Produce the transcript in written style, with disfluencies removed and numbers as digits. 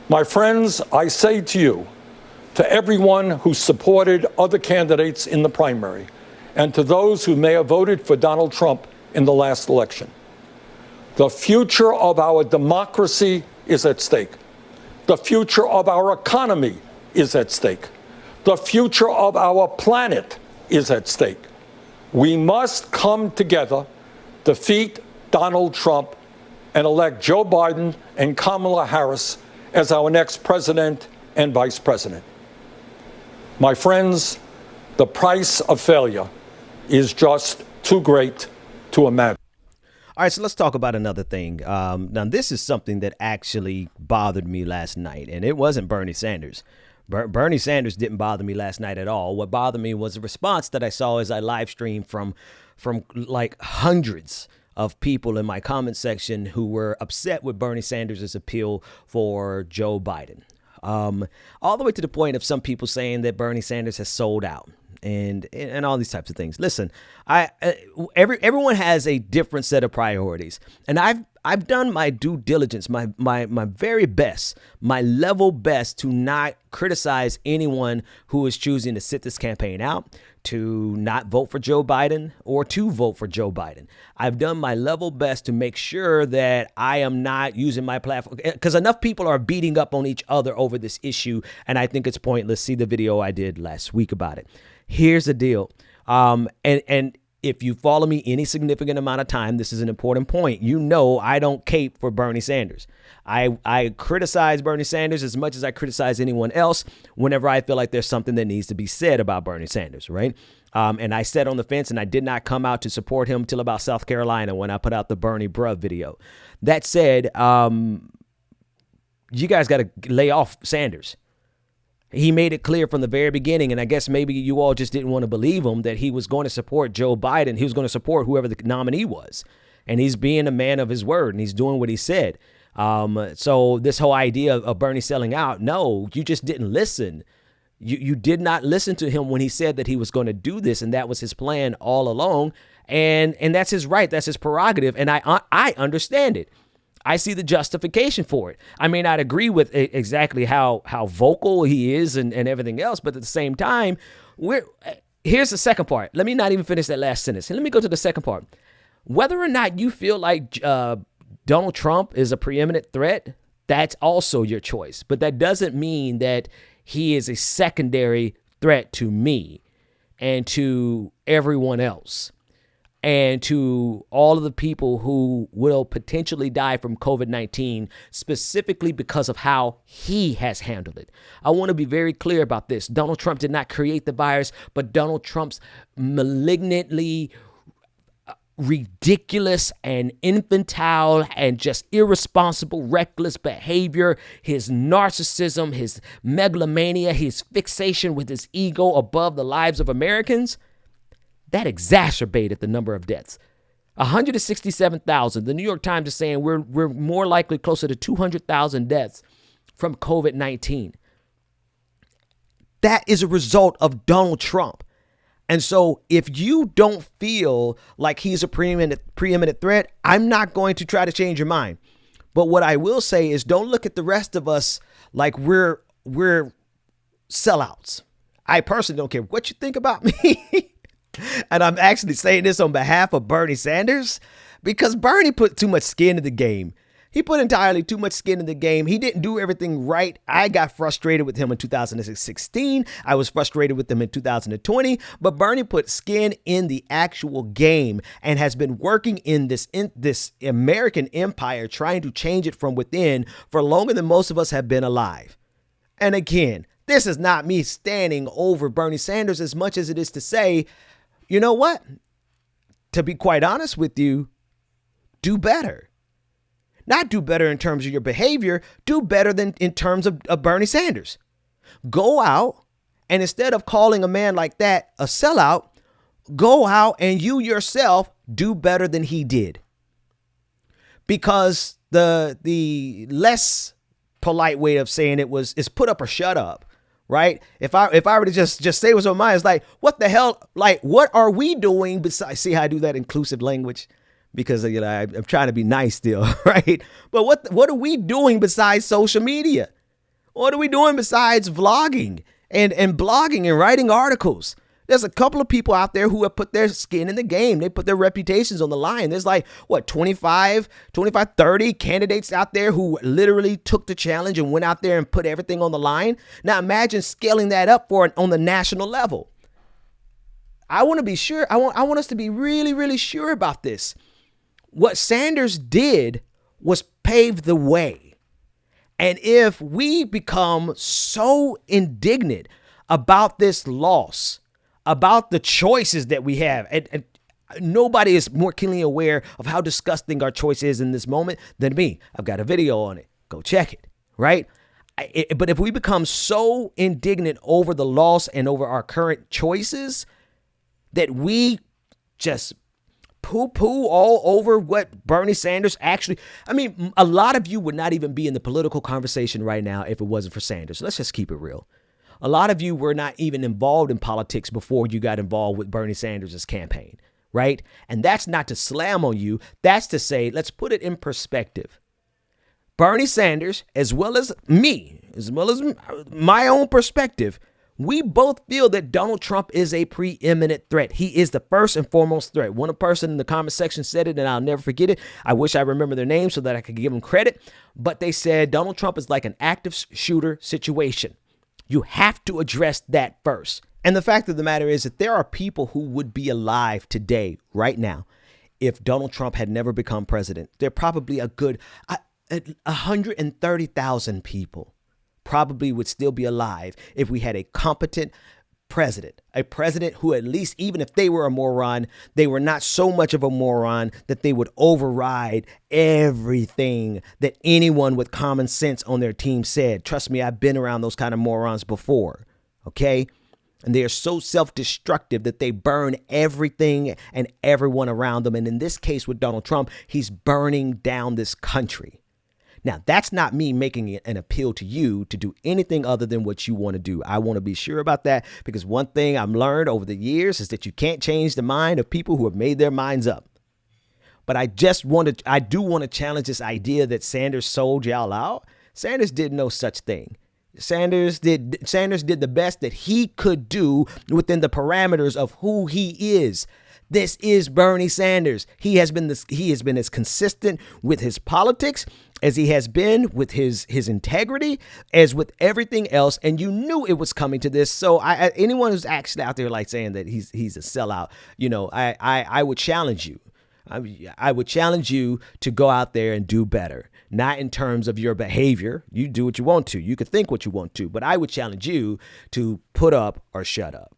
My friends, I say to you, to everyone who supported other candidates in the primary, and to those who may have voted for Donald Trump in the last election, the future of our democracy is at stake. The future of our economy is at stake. The future of our planet is at stake. We must come together, defeat Donald Trump, and elect Joe Biden and Kamala Harris as our next president and vice president. My friends, the price of failure is just too great to imagine. All right, so let's talk about another thing. Now, this is something that actually bothered me last night, and it wasn't Bernie Sanders. Bernie Sanders didn't bother me last night at all. What bothered me was the response that I saw as I live streamed from like hundreds of people in my comment section who were upset with Bernie Sanders' appeal for Joe Biden. All the way to the point of some people saying that Bernie Sanders has sold out and all these types of things. Listen, everyone has a different set of priorities, and I've done my due diligence, my very best, my level best to not criticize anyone who is choosing to sit this campaign out, to not vote for Joe Biden, or to vote for Joe Biden. I've done my level best to make sure that I am not using my platform, because enough people are beating up on each other over this issue, and I think it's pointless. See the video I did last week about it. Here's the deal. And if you follow me any significant amount of time, this is an important point. You know I don't cape for Bernie Sanders. I criticize Bernie Sanders as much as I criticize anyone else whenever I feel like there's something that needs to be said about Bernie Sanders, right? And I sat on the fence, and I did not come out to support him till about South Carolina when I put out the Bernie Bruh video. That said, you guys got to lay off Sanders. He made it clear from the very beginning, and I guess maybe you all just didn't want to believe him, that he was going to support Joe Biden. He was going to support whoever the nominee was. And he's being a man of his word, and he's doing what he said. So this whole idea of Bernie selling out, no, you just didn't listen. You did not listen to him when he said that he was going to do this, and that was his plan all along. And that's his right. That's his prerogative, and I understand it. I see the justification for it. I may not agree with exactly how vocal he is and everything else, but at the same time, here's the second part. Let me not even finish that last sentence. Let me go to the second part. Whether or not you feel like Donald Trump is a preeminent threat, that's also your choice. But that doesn't mean that he is a secondary threat to me and to everyone else, and to all of the people who will potentially die from COVID-19, specifically because of how he has handled it. I want to be very clear about this. Donald Trump did not create the virus, but Donald Trump's malignantly ridiculous and infantile and just irresponsible, reckless behavior, his narcissism, his megalomania, his fixation with his ego above the lives of Americans, that exacerbated the number of deaths. 167,000. The New York Times is saying we're more likely closer to 200,000 deaths from COVID-19. That is a result of Donald Trump. And so if you don't feel like he's a preeminent threat, I'm not going to try to change your mind. But what I will say is, don't look at the rest of us like we're sellouts. I personally don't care what you think about me. And I'm actually saying this on behalf of Bernie Sanders, because Bernie put too much skin in the game. He put entirely too much skin in the game. He didn't do everything right. I got frustrated with him in 2016. I was frustrated with him in 2020. But Bernie put skin in the actual game and has been working in this American empire, trying to change it from within for longer than most of us have been alive. And again, this is not me standing over Bernie Sanders as much as it is to say, you know what? To be quite honest with you, do better. Not do better in terms of your behavior, do better than in terms of Bernie Sanders. Go out, and instead of calling a man like that a sellout, go out and you yourself do better than he did. Because the less polite way of saying it is put up or shut up. Right? If I were to just say what's on my mind, it's like, what the hell? Like, what are we doing besides? See how I do that inclusive language? Because, you know, I'm trying to be nice still, right? But what are we doing besides social media? What are we doing besides vlogging and blogging and writing articles? There's a couple of people out there who have put their skin in the game. They put their reputations on the line. There's like, 25, 30 candidates out there who literally took the challenge and went out there and put everything on the line. Now imagine scaling that up on the national level. I want to be sure. I want us to be really, really sure about this. What Sanders did was pave the way. And if we become so indignant about this loss, about the choices that we have, and nobody is more keenly aware of how disgusting our choice is in this moment than me. I've got a video on it. Go check it, right? But if we become so indignant over the loss and over our current choices that we just poo-poo all over what Bernie Sanders actually, I mean, a lot of you would not even be in the political conversation right now if it wasn't for Sanders. Let's just keep it real. A lot of you were not even involved in politics before you got involved with Bernie Sanders' campaign, right? And that's not to slam on you. That's to say, let's put it in perspective. Bernie Sanders, as well as me, as well as my own perspective, we both feel that Donald Trump is a preeminent threat. He is the first and foremost threat. One person in the comment section said it, and I'll never forget it. I wish I remember their name so that I could give them credit. But they said Donald Trump is like an active shooter situation. You have to address that first. And the fact of the matter is that there are people who would be alive today, right now, if Donald Trump had never become president. There are probably a good 130,000 people probably would still be alive if we had a competent president, a president who, at least, even if they were a moron, they were not so much of a moron that they would override everything that anyone with common sense on their team said. Trust me, I've been around those kind of morons before. Okay. And they are so self-destructive that they burn everything and everyone around them. And in this case with Donald Trump, he's burning down this country. Now, that's not me making it an appeal to you to do anything other than what you want to do. I want to be sure about that, because one thing I've learned over the years is that you can't change the mind of people who have made their minds up. But I do want to challenge this idea that Sanders sold y'all out. Sanders did no such thing. Sanders did the best that he could do within the parameters of who he is. This is Bernie Sanders. He has been as consistent with his politics as he has been with his integrity, as with everything else. And you knew it was coming to this. So anyone who's actually out there like saying that he's a sellout, I would challenge you. I would challenge you to go out there and do better, not in terms of your behavior. You do what you want to. You could think what you want to, but I would challenge you to put up or shut up.